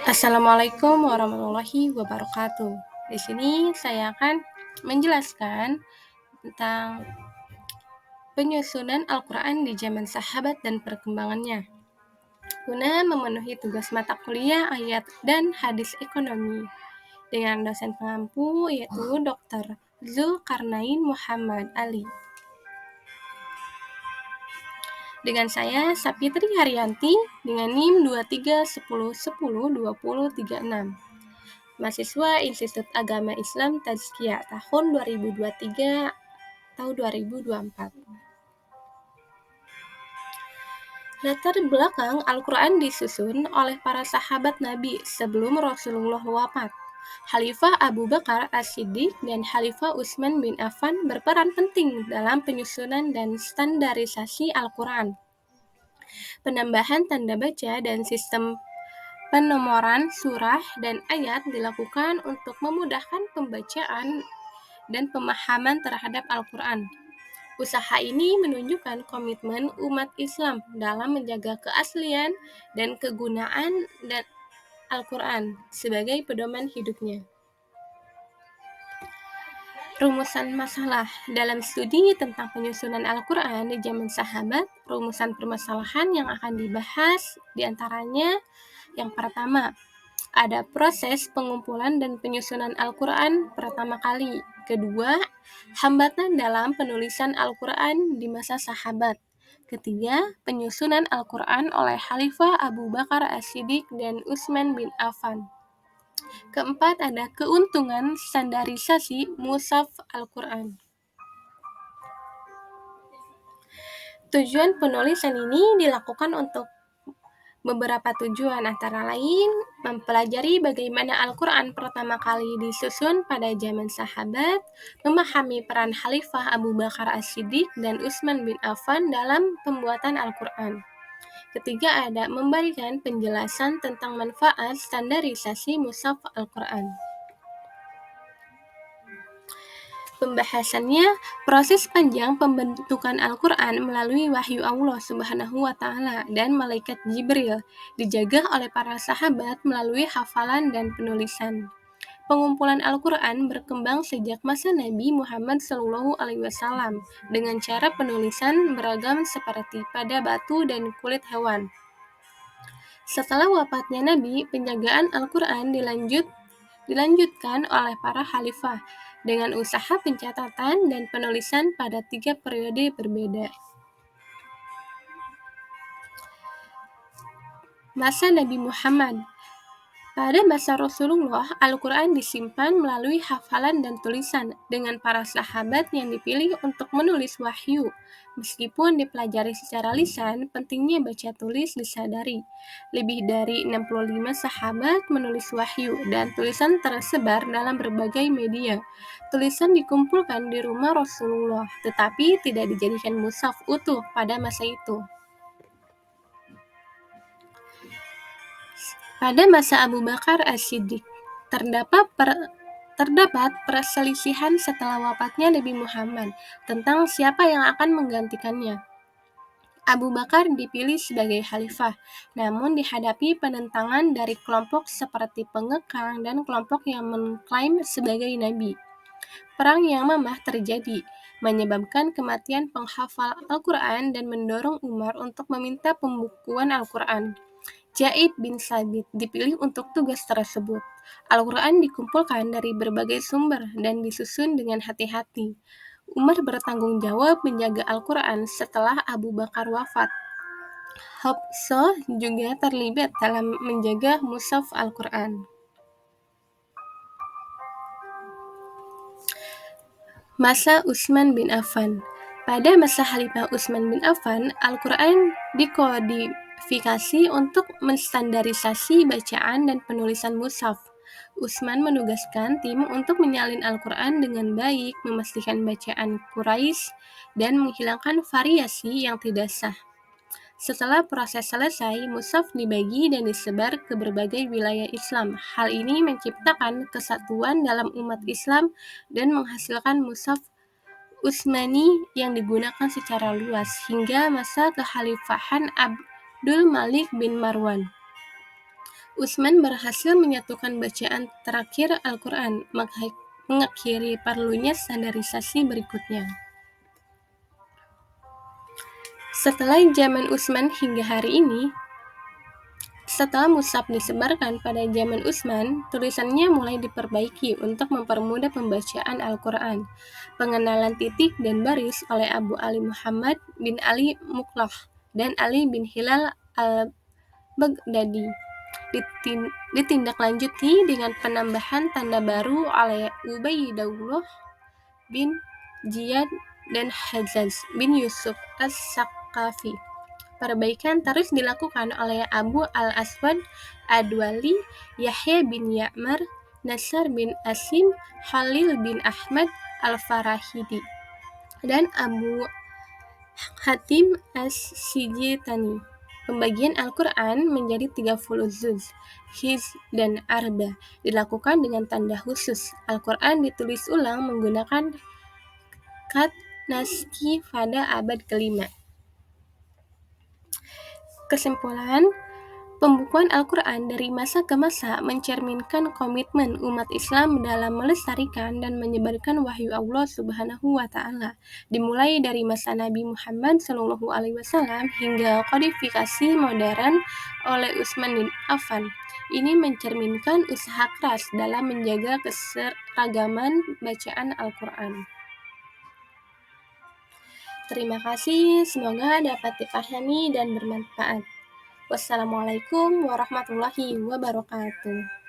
Assalamualaikum warahmatullahi wabarakatuh. Di sini saya akan menjelaskan tentang penyusunan Al-Quran di zaman sahabat dan perkembangannya, guna memenuhi tugas mata kuliah ayat dan hadis ekonomi dengan dosen pengampu yaitu Dr. Zulkarnain Muhammad Ali. Dengan saya Sapitri Haryanti dengan NIM 2310102036. Mahasiswa Institut Agama Islam Tazkiyah tahun 2023 atau 2024. Latar belakang Al-Quran disusun oleh para sahabat Nabi sebelum Rasulullah wafat. Khalifah Abu Bakar As-Siddiq dan Khalifah Utsman bin Affan berperan penting dalam penyusunan dan standarisasi Al-Quran. Penambahan tanda baca dan sistem penomoran surah dan ayat dilakukan untuk memudahkan pembacaan dan pemahaman terhadap Al-Quran. Usaha ini menunjukkan komitmen umat Islam dalam menjaga keaslian dan kegunaan dan Al-Quran sebagai pedoman hidupnya. Rumusan masalah dalam studi tentang penyusunan Al-Quran di zaman sahabat, rumusan permasalahan yang akan dibahas diantaranya yang pertama, ada proses pengumpulan dan penyusunan Al-Quran pertama kali. Kedua, hambatan dalam penulisan Al-Quran di masa sahabat. Ketiga, penyusunan Al-Quran oleh Khalifah Abu Bakar As-Siddiq dan Utsman bin Affan. Keempat, ada keuntungan standarisasi mushaf Al-Quran. Tujuan penulisan ini dilakukan untuk beberapa tujuan, antara lain mempelajari bagaimana Al-Quran pertama kali disusun pada zaman sahabat, memahami peran Khalifah Abu Bakar As-Siddiq dan Utsman bin Affan dalam pembuatan Al-Quran. Ketiga, ada memberikan penjelasan tentang manfaat standarisasi mushaf Al-Quran. Pembahasannya, proses panjang pembentukan Al-Quran melalui wahyu Allah Subhanahu wa Ta'ala dan malaikat Jibril, dijaga oleh para sahabat melalui hafalan dan penulisan. Pengumpulan Al-Quran berkembang sejak masa Nabi Muhammad SAW dengan cara penulisan beragam seperti pada batu dan kulit hewan. Setelah wafatnya Nabi, penjagaan Al-Quran dilanjutkan oleh para khalifah dengan usaha pencatatan dan penulisan pada 3 periode berbeda. Masa Nabi Muhammad. Pada masa Rasulullah, Al-Quran disimpan melalui hafalan dan tulisan dengan para sahabat yang dipilih untuk menulis wahyu. Meskipun dipelajari secara lisan, pentingnya baca tulis disadari. Lebih dari 65 sahabat menulis wahyu dan tulisan tersebar dalam berbagai media. Tulisan dikumpulkan di rumah Rasulullah, tetapi tidak dijadikan mushaf utuh pada masa itu. Pada masa Abu Bakar As-Siddiq, terdapat perselisihan setelah wafatnya Nabi Muhammad tentang siapa yang akan menggantikannya. Abu Bakar dipilih sebagai khalifah, namun dihadapi penentangan dari kelompok seperti pengekang dan kelompok yang mengklaim sebagai nabi. Perang Yamamah terjadi, menyebabkan kematian penghafal Al-Quran dan mendorong Umar untuk meminta pembukuan Al-Quran. Zaid bin Sabit dipilih untuk tugas tersebut. Al-Quran dikumpulkan dari berbagai sumber dan disusun dengan hati-hati. Umar bertanggung jawab menjaga Al-Quran setelah Abu Bakar wafat. Hafsah juga terlibat dalam menjaga mushaf Al-Quran. Masa Utsman bin Affan. Pada masa Khalifah Utsman bin Affan, Al-Quran dikodifikasi untuk menstandarisasi bacaan dan penulisan mushaf. Utsman menugaskan tim untuk menyalin Al-Quran dengan baik, memastikan bacaan Quraisy, dan menghilangkan variasi yang tidak sah. Setelah proses selesai, mushaf dibagi dan disebar ke berbagai wilayah Islam. Hal ini menciptakan kesatuan dalam umat Islam dan menghasilkan mushaf Utsmani yang digunakan secara luas hingga masa kekhalifahan Abdul Malik bin Marwan. Utsman berhasil menyatukan bacaan terakhir Al-Quran, mengakhiri perlunya standarisasi berikutnya. Setelah zaman Utsman hingga hari ini, setelah mushaf disebarkan pada zaman Utsman, tulisannya mulai diperbaiki untuk mempermudah pembacaan Al-Quran. Pengenalan titik dan baris oleh Abu Ali Muhammad bin Ali Muqlah dan Ali bin Hilal al-Baghdadi ditindaklanjuti dengan penambahan tanda baru oleh Ubaidullah bin Ziyad dan Hajjaj bin Yusuf as-Saqafi. Perbaikan terus dilakukan oleh Abu al-Aswad ad-Duwali, Yahya bin Ya'mar, Nasr bin Asim, Khalil bin Ahmad al-Farahidi, dan Abu Hatim as-Sijistani. Pembagian Al-Quran menjadi 30 juz, hizb, dan arba dilakukan dengan tanda khusus. Al-Quran ditulis ulang menggunakan khat naskhi pada abad kelima. Kesimpulan, pembukuan Al-Quran dari masa ke masa mencerminkan komitmen umat Islam dalam melestarikan dan menyebarkan wahyu Allah Subhanahu wa Ta'ala, dimulai dari masa Nabi Muhammad SAW hingga kodifikasi modern oleh Utsman bin Affan. Ini mencerminkan usaha keras dalam menjaga keseragaman bacaan Al-Quran. Terima kasih, semoga dapat dipahami dan bermanfaat. Wassalamualaikum warahmatullahi wabarakatuh.